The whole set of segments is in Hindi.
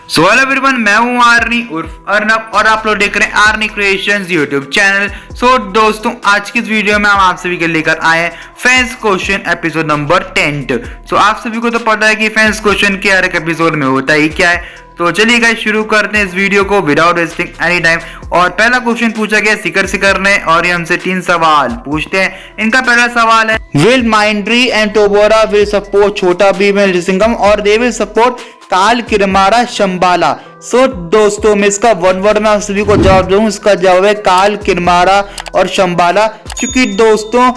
सो हेलो एवरीवन, मैं हूं आर्नी उर्फ अर्नब और आप लोग देख रहे हैं आर्नी क्रिएशंस यूट्यूब चैनल। सो दोस्तों, आज की इस वीडियो में हम आप सभी के लेकर आए हैं फैंस क्वेश्चन एपिसोड नंबर 10। सो आप सभी को तो पता है कि फैंस क्वेश्चन के हर एक एपिसोड में होता ही क्या है। तो चलिए गाइस, शुरू करते हैं इस वीडियो को विदाउट वेस्टिंग एनी टाइम। और पहला क्वेश्चन पूछा गया सिकर ने और ये हमसे 3 सवाल पूछते हैं। इनका पहला सवाल है, विल माइंड्री एंड टोबोरा will support Chhota Bheem and ऋषिंगम और दे विल सपोर्ट काल किरमारा शंबाला। सो दोस्तों, मैं इसका वन वर्ड में आप सभी को जवाब दूं। इसका जवाब है काल किरमारा और शंबाला। क्योंकि दोस्तों,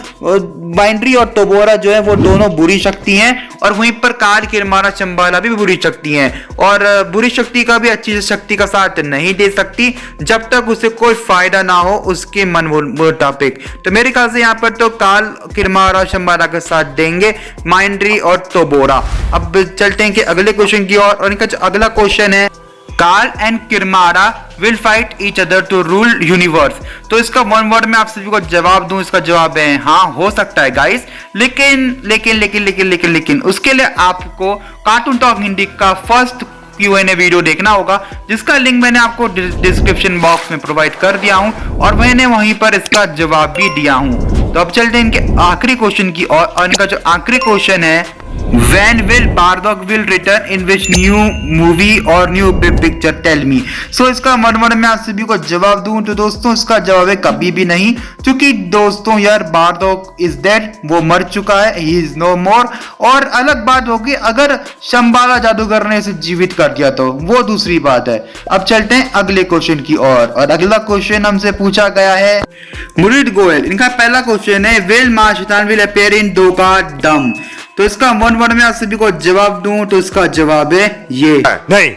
माइंड्री और टोबोरा जो है वो दोनों बुरी शक्ति हैं और वहीं पर काल किरमारा शंबाला भी बुरी शक्ति हैं। और बुरी शक्ति का भी अच्छी शक्ति का साथ नहीं दे सकती जब तक उसे कोई फायदा ना हो उसके मन मुताबिक। तो मेरे ख्याल से यहाँ पर तो काल किरमारा शंबाला का साथ देंगे माइंड्री और टोबोरा। अब चलते हैं कि अगले क्वेश्चन की ओर। और इनका जो अगला क्वेश्चन है, Kaal and Kirmara will fight each other to rule universe. तो इसका वन वर्ड में आप सभी को जवाब दूं। इसका जवाब है हाँ, हो सकता है गाइस, लेकिन उसके लिए आपको कार्टून टॉक हिंदी का फर्स्ट Q&A वीडियो देखना होगा, जिसका लिंक मैंने आपको डिस्क्रिप्शन बॉक्स में प्रोवाइड कर दिया हूं और मैंने वहीं पर इसका जवाब भी दिया हूं। तो अब चलते हैं इनके आखिरी क्वेश्चन की और इनका जो आखिरी क्वेश्चन है, When will Bardock will return in which new movie or new picture? Tell me. So इसका मन में आप सभी को जवाब दूं तो दोस्तों, इसका जवाब है कभी भी नहीं। क्योंकि दोस्तों यार, बारडॉक इज डेड, वो मर चुका है, ही इज नो मोर। और अलग बात होगी अगर शंबाला जादूगर ने इसे जीवित कर दिया तो वो दूसरी बात है। अब चलते हैं अगले क्वेश्चन की ओर। और अगला क्वेश्चन हमसे पूछा गया है मुरीद गोयल। इनका पहला क्वेश्चन है, विल माशितान विल अपीयर इन धोखा दम। तो इसका वन वर्ड में आप सभी को जवाब दूं तो इसका जवाब है ये नहीं।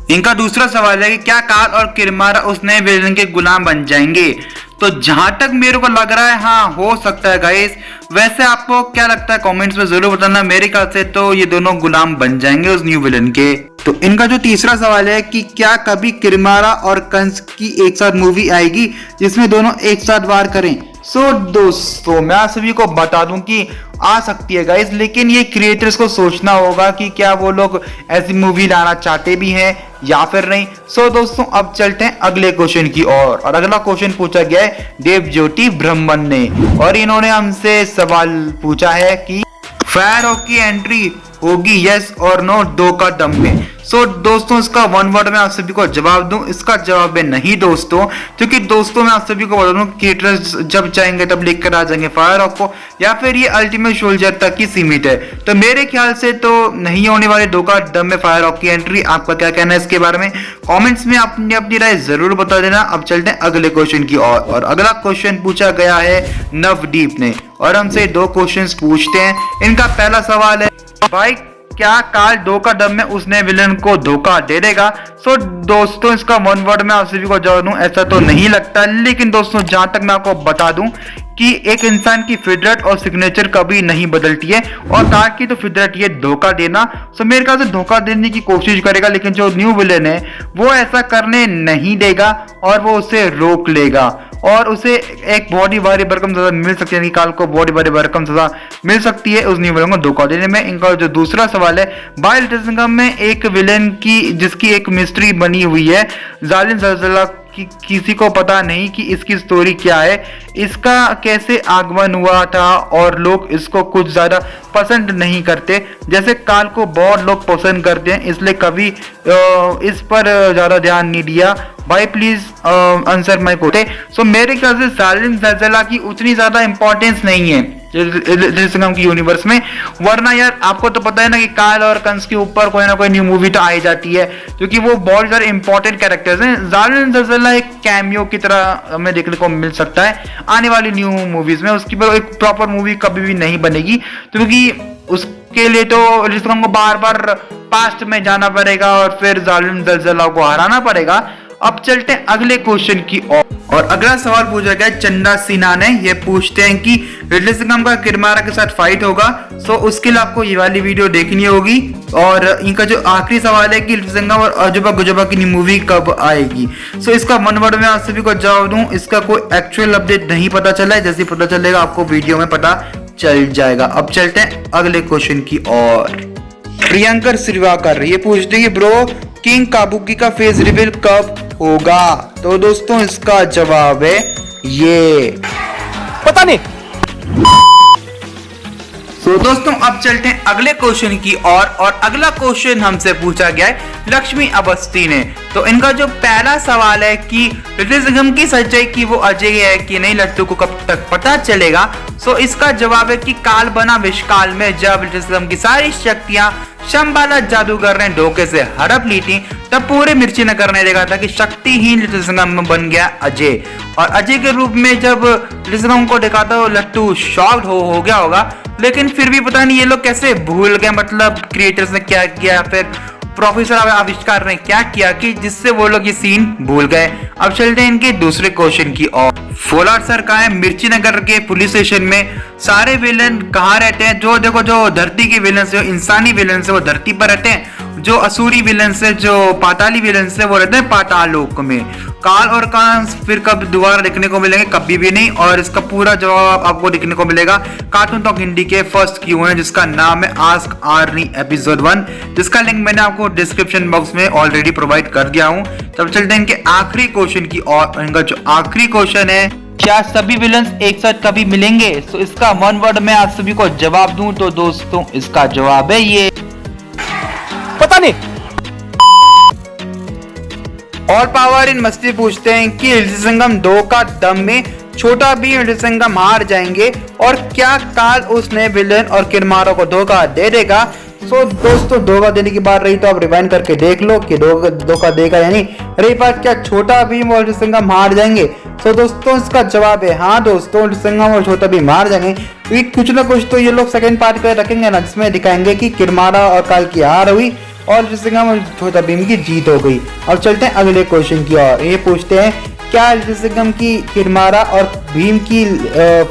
इनका दूसरा सवाल है कि क्या काल और किरमारा उस नए विलेन के गुलाम बन जाएंगे। तो जहां तक मेरे को लग रहा है हाँ, हो सकता है गाइस। वैसे आपको क्या लगता है कमेंट्स में जरूर बताना। मेरे ख्याल से तो ये दोनों गुलाम बन जाएंगे उस न्यू विलेन के। तो इनका जो तीसरा सवाल है कि क्या कभी किरमारा और कंस की एक साथ मूवी आएगी जिसमें दोनों एक साथ वार करें। सो दोस्तों, मैं आप सभी को बता दूं कि आ सकती है गाइस, लेकिन ये क्रिएटर्स को सोचना होगा कि क्या वो लोग ऐसी मूवी लाना चाहते भी हैं या फिर नहीं। सो दोस्तों, अब चलते हैं अगले क्वेश्चन की ओर। और अगला क्वेश्चन पूछा गया है देव ज्योति ब्रह्मन ने और इन्होंने हमसे सवाल पूछा है कि फायर की एंट्री होगी यस और नो दो का दम में। सो दोस्तों, इसका वन वर्ड में आप सभी को जवाब दूं। इसका जवाब है नहीं दोस्तों। क्योंकि दोस्तों, मैं आप सभी को बता दूं, क्रिएटर्स जब चाहेंगे तब लेकर आ जाएंगे फायर को, या फिर ये अल्टीमेट सोल्जर तक ही सीमित है। तो मेरे ख्याल से तो नहीं होने वाले दो का दम में फायर की एंट्री। आपका क्या कहना है इसके बारे में कॉमेंट्स में अपनी राय जरूर बता देना। अब चलते हैं अगले क्वेश्चन की ओर। और अगला क्वेश्चन पूछा गया है नवदीप ने और हमसे 2 क्वेश्चन पूछते हैं। इनका पहला सवाल है, भाई क्या काल 2 का दम में उसने विलन को धोखा दे देगा। सो दोस्तों, इसका वन वर्ड में आप सभी को जवाब दूं, ऐसा तो नहीं लगता। लेकिन दोस्तों, जहां तक मैं आपको बता दूं कि एक इंसान की फितरत और सिग्नेचर कभी नहीं बदलती है और काल की तो फितरत ये धोखा देना। सो मेरे ख्याल से धोखा देने की कोशिश करेगा, लेकिन जो न्यू विलन है वो ऐसा करने नहीं देगा और वो उसे रोक लेगा और उसे एक बहुत ही भारी भरकम सजा मिल सकती है। काल को बहुत ही भारी भरकम सजा मिल सकती है उस न्यू विलन को धोखा देने में। इनका जो दूसरा सवाल है, भाई लिटिल सिंघम में एक विलन की जिसकी एक मिस्ट्री बनी हुई है, जालिम ज़लज़ला कि किसी को पता नहीं कि इसकी स्टोरी क्या है, इसका कैसे आगमन हुआ था और लोग इसको कुछ ज्यादा पसंद नहीं करते। जैसे काल को बहुत लोग पसंद करते हैं, इसलिए कभी इस पर ज्यादा ध्यान नहीं दिया। भाई प्लीज आंसर माय क्वेश्चन। सो मेरे ख्याल से जालिम ज़लज़ला की उतनी ज्यादा इंपॉर्टेंस नहीं है लिटिल सिंघम की यूनिवर्स में। वरना यार, आपको तो पता है ना कि काल और कंस के ऊपर कोई ना कोई न्यू मूवी तो आई जाती है, क्योंकि वो बहुत सारे इंपॉर्टेंट कैरेक्टर्स हैं। जालिम ज़लज़ला एक कैमियो की तरह हमें देखने को मिल सकता है आने वाली न्यू मूवीज में। उसकी पर एक प्रॉपर मूवी कभी भी नहीं बनेगी, क्योंकि उसके लिए तो लिटिल सिंघम को बार बार पास्ट में जाना पड़ेगा और फिर जालिम ज़लज़ला को हराना पड़ेगा। अब चलते हैं अगले क्वेश्चन की ओर। और अगला सवाल पूछा गया चंदा सिन्हा ने। ये पूछते हैं कि लिटिल सिंघम का किरमारा के साथ फाइट होगा। सो उसके लिए आपको ये वाली वीडियो देखनी होगी। और इनका जो आखिरी सवाल है कि लिटिल सिंघम और अजूबा गुजूबा की मूवी कब आएगी। सो इसका वन वर्ड में आप सभी को जवाब दूं, इसका कोई एक्चुअल अपडेट नहीं पता चला है। जैसे पता चलेगा आपको वीडियो में पता चल जाएगा। अब चलते हैं अगले क्वेश्चन की ओर। प्रियंकर श्रीवाकर ये पूछते हैं ब्रो किंग काबुकी का फेस रिवील कब होगा? तो दोस्तों इसका जवाब है ये पता नहीं। तो दोस्तों अब चलते हैं अगले क्वेश्चन की और अगला क्वेश्चन हमसे पूछा गया है लक्ष्मी अवस्थी ने। तो इनका जो पहला सवाल है कि लिटिल सिंघम की सच्चाई की वो अजय है कि नहीं, लट्टू को कब तक पता चलेगा? सो इसका जवाब है कि काल बना विषकाल में जब लिटिल सिंघम की सारी शक्तियां शंबाला जादूगर ने धोखे से हड़प ली थी तब पूरे मिर्ची नगर ने देखा था कि शक्तिहीन लिटिल सिंघम बन गया अजय, और अजय के रूप में जब लिटिल सिंघम को देखा था वो लट्टू शॉक्ड हो गया होगा। लेकिन फिर भी पता नहीं ये लोग कैसे भूल गए, मतलब क्रिएटर्स ने क्या किया, फिर प्रोफेसर आविष्कार ने क्या किया कि जिससे वो लोग ये सीन भूल गए। अब चलते हैं इनके दूसरे क्वेश्चन की ओर। फोलार सर कहाँ है? मिर्ची नगर के पुलिस स्टेशन में। सारे विलन कहाँ रहते हैं? जो देखो जो धरती के विलन से, इंसानी विलन से वो धरती पर रहते हैं, जो असुरी विलन से, जो पाताली विलन से वो रहते हैं पाताल लोक में। काल और कांस फिर कब दोबारा देखने को मिलेंगे? कभी भी नहीं। और इसका पूरा जवाब आपको देखने को मिलेगा कार्टून टॉक हिंदी के फर्स्ट Q&A जिसका नाम है आस्क आर्नी एपिसोड 1, जिसका लिंक मैंने आपको डिस्क्रिप्शन बॉक्स में ऑलरेडी प्रोवाइड कर दिया हूं। तब चलते हैं इनके आखिरी क्वेश्चन की और। इनका जो आखिरी क्वेश्चन है क्या सभी विलन्स एक साथ कभी मिलेंगे? तो इसका वन वर्ड में आप सभी को जवाब दूं तो दोस्तों इसका जवाब है ये पता नहीं। ऑल पावर इन मस्ती पूछते हैं कि लिटिल सिंघम 2 का दम में छोटा भीम लिटिल सिंघम हार जाएंगे और क्या काल उस नए विलन और किरमारा को धोखा दे देगा? सो दोस्तों धोखा देने की बात रही तो आप रिवाइंड करके देख लो कि धोखा देगा यानी रही बात क्या छोटा भीम और लिटिल सिंघम हार जाएंगे? सो दोस्तों इसका जवाब है हाँ दोस्तों, लिटिल सिंघम और छोटा भीम हार जाएंगे क्योंकि कुछ ना कुछ तो ये लोग सेकंड पार्ट कर रखेंगे ना, जिसमें दिखाएंगे कि किरमारा और काल की हार हुई और लिटिल सिंघम और छोटा भीम की जीत हो गई। अब चलते हैं अगले क्वेश्चन की ओर। ये पूछते हैं क्या लिटिल सिंघम की किरमारा और भीम की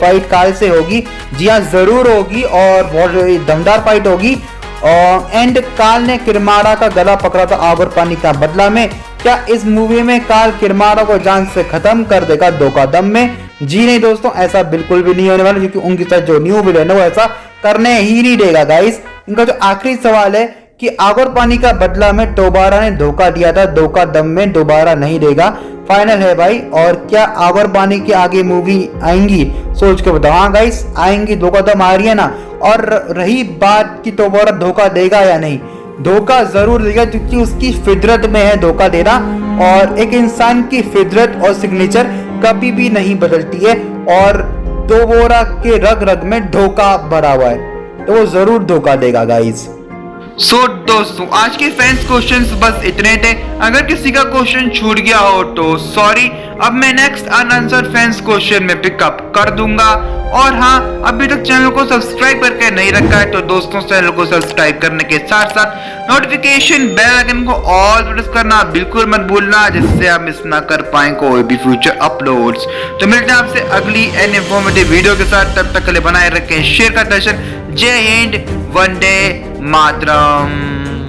फाइट काल से होगी? जी हाँ जरूर होगी और बहुत दमदार फाइट होगी। एंड काल ने किरमारा का गला पकड़ा था आवर पानी का बदला में। क्या इस मूवी में काल किरमारा को जान से खत्म कर देगा धोखा दम में? जी नहीं दोस्तों, ऐसा बिल्कुल भी नहीं होने वाला क्योंकि उनके साथ जो न्यू विलेन है वो ऐसा करने ही नहीं देगा गाइस। इनका जो आखिरी सवाल है कि आवर पानी का बदला में टोबारा ने धोखा दिया था, धोखा दम में दोबारा नहीं देगा। फाइनल है भाई। और क्या आवर पानी की आगे मूवी आएंगी? सोच के बताओ। हाँ गाइस आएंगी, धोखा दम आ रही है ना। और रही बात कि टोबारा धोखा देगा या नहीं, धोखा जरूर देगा क्योंकि उसकी फितरत में है धोखा देना, और एक इंसान की फितरत और सिग्नेचर कभी भी नहीं बदलती है, और टोबारा के रग रग में धोखा भरा हुआ है तो वो जरूर धोखा देगा गाइस। सो दोस्तों आज के फैंस क्वेश्चंस बस इतने थे। अगर किसी का क्वेश्चन छूट गया हो तो सॉरी, अब मैं नेक्स्ट अनआंसर्ड फैंस क्वेश्चन में पिकअप कर दूंगा। और हाँ अभी तक चैनल को सब्सक्राइब करके नहीं रखा है तो दोस्तों चैनल को सब्सक्राइब करने के साथ साथ नोटिफिकेशन बेल आइकन को ऑल प्रेस करना बिल्कुल मत भूलना, जिससे आप मिस ना कर पाए कोई भी फ्यूचर अपलोड्स। तो मिलते हैं आपसे अगली एंड इंफॉर्मेटिव वीडियो के साथ, तब तक के लिए बनाए रखें शेयर का दर्शन। जय हिंद, वंदे मातरम।